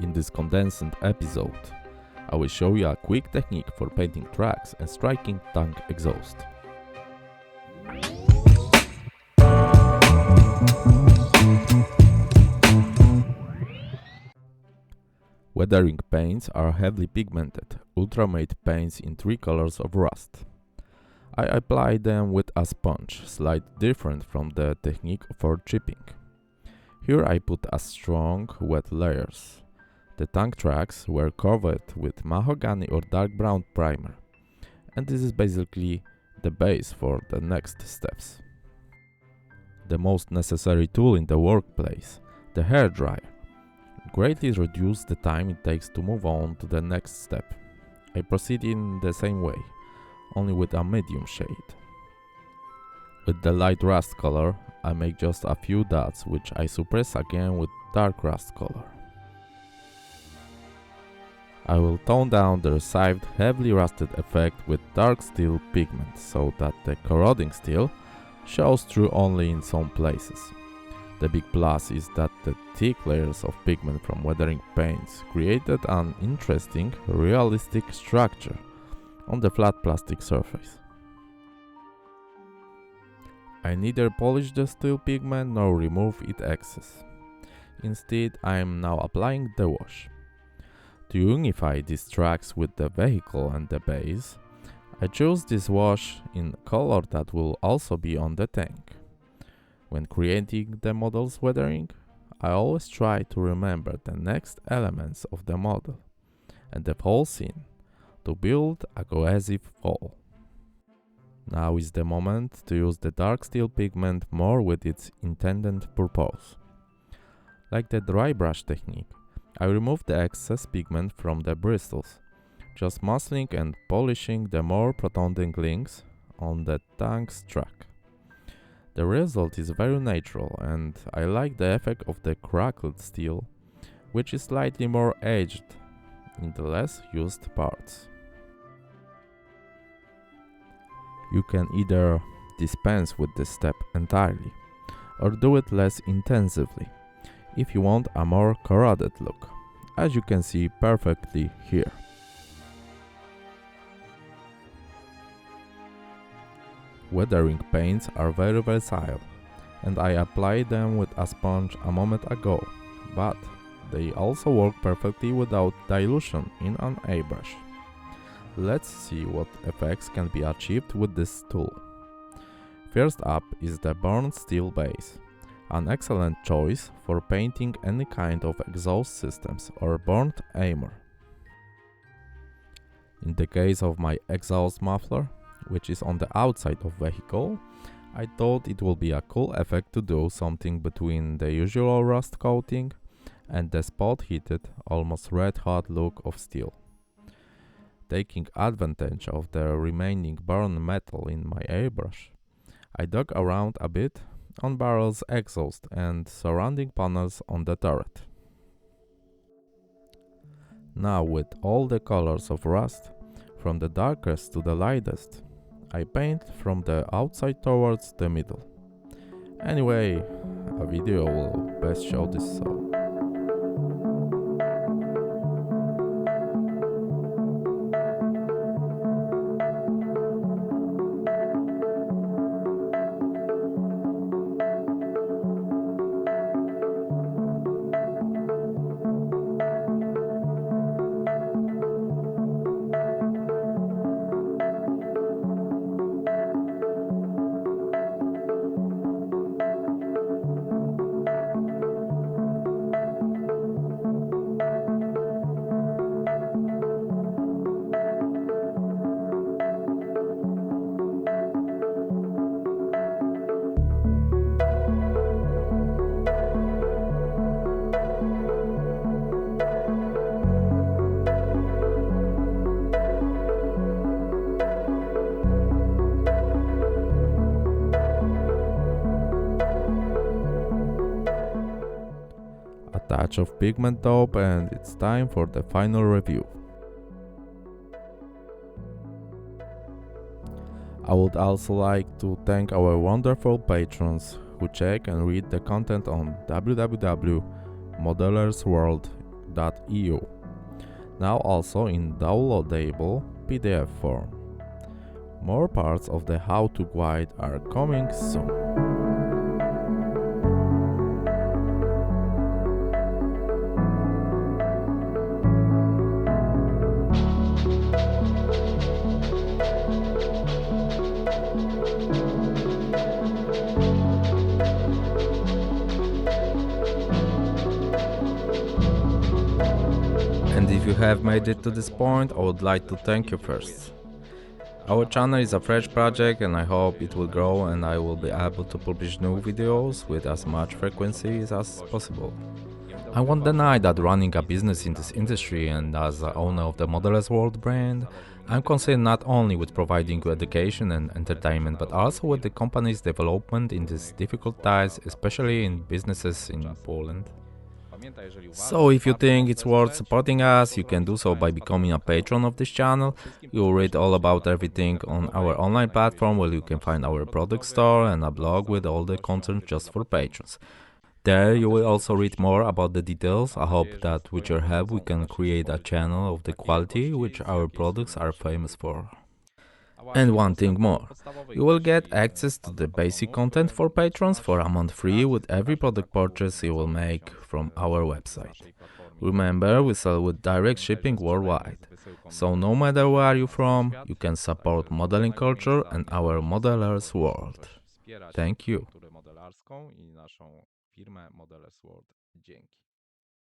In this condensed episode, I will show you a quick technique for painting tracks and striking tank exhaust. Weathering paints are heavily pigmented, ultra-matte paints in 3 colors of rust. I apply them with a sponge, slightly different from the technique for chipping. Here I put a strong, wet layers. The tank tracks were covered with mahogany or dark brown primer, and this is basically the base for the next steps. The most necessary tool in the workplace, the hairdryer, greatly reduces the time it takes to move on to the next step. I proceed in the same way, only with a medium shade. With the light rust color, I make just a few dots which I suppress again with dark rust color. I will tone down the received heavily rusted effect with dark steel pigment so that the corroding steel shows through only in some places. The big plus is that the thick layers of pigment from weathering paints created an interesting, realistic structure on the flat plastic surface. I neither polish the steel pigment nor remove its excess. Instead, I am now applying the wash. To unify these tracks with the vehicle and the base, I choose this wash in color that will also be on the tank. When creating the model's weathering, I always try to remember the next elements of the model and the whole scene to build a cohesive whole. Now is the moment to use the dark steel pigment more with its intended purpose. Like the dry brush technique, I remove the excess pigment from the bristles, just muscling and polishing the more protruding links on the tank's track. The result is very natural, and I like the effect of the crackled steel, which is slightly more aged in the less used parts. You can either dispense with this step entirely, or do it less intensively, if you want a more corroded look, as you can see perfectly here. Weathering paints are very versatile, and I applied them with a sponge a moment ago, but they also work perfectly without dilution in an airbrush. Let's see what effects can be achieved with this tool. First up is the burnt steel base, an excellent choice for painting any kind of exhaust systems or burnt armor. In the case of my exhaust muffler, which is on the outside of vehicle, I thought it would be a cool effect to do something between the usual rust coating and the spot heated, almost red hot look of steel. Taking advantage of the remaining burned metal in my airbrush, I dug around a bit on barrel's exhaust and surrounding panels on the turret. Now, with all the colors of rust, from the darkest to the lightest, I paint from the outside towards the middle. Anyway, a video will best show this, so touch of pigment top, and it's time for the final review. I would also like to thank our wonderful patrons who check and read the content on www.modellersworld.com. modelersport.eu. Now also in downloadable PDF form. More parts of the how-to guide are coming soon. And if you have made it to this point, I would like to thank you first. Our channel is a fresh project and I hope it will grow and I will be able to publish new videos with as much frequency as possible. I won't deny that running a business in this industry and as the owner of the Modellers World brand, I'm concerned not only with providing you education and entertainment but also with the company's development in these difficult times, especially in businesses in Poland. So if you think it's worth supporting us, you can do so by becoming a patron of this channel. You'll read all about everything on our online platform where you can find our product store and a blog with all the content just for patrons. There you will also read more about the details. I hope that with your help we can create a channel of the quality which our products are famous for. And one thing more, you will get access to the basic content for patrons for a month free with every product purchase you will make from our website. Remember, we sell with direct shipping worldwide, so no matter where you're from, you can support modeling culture and our Modellers World. Thank you.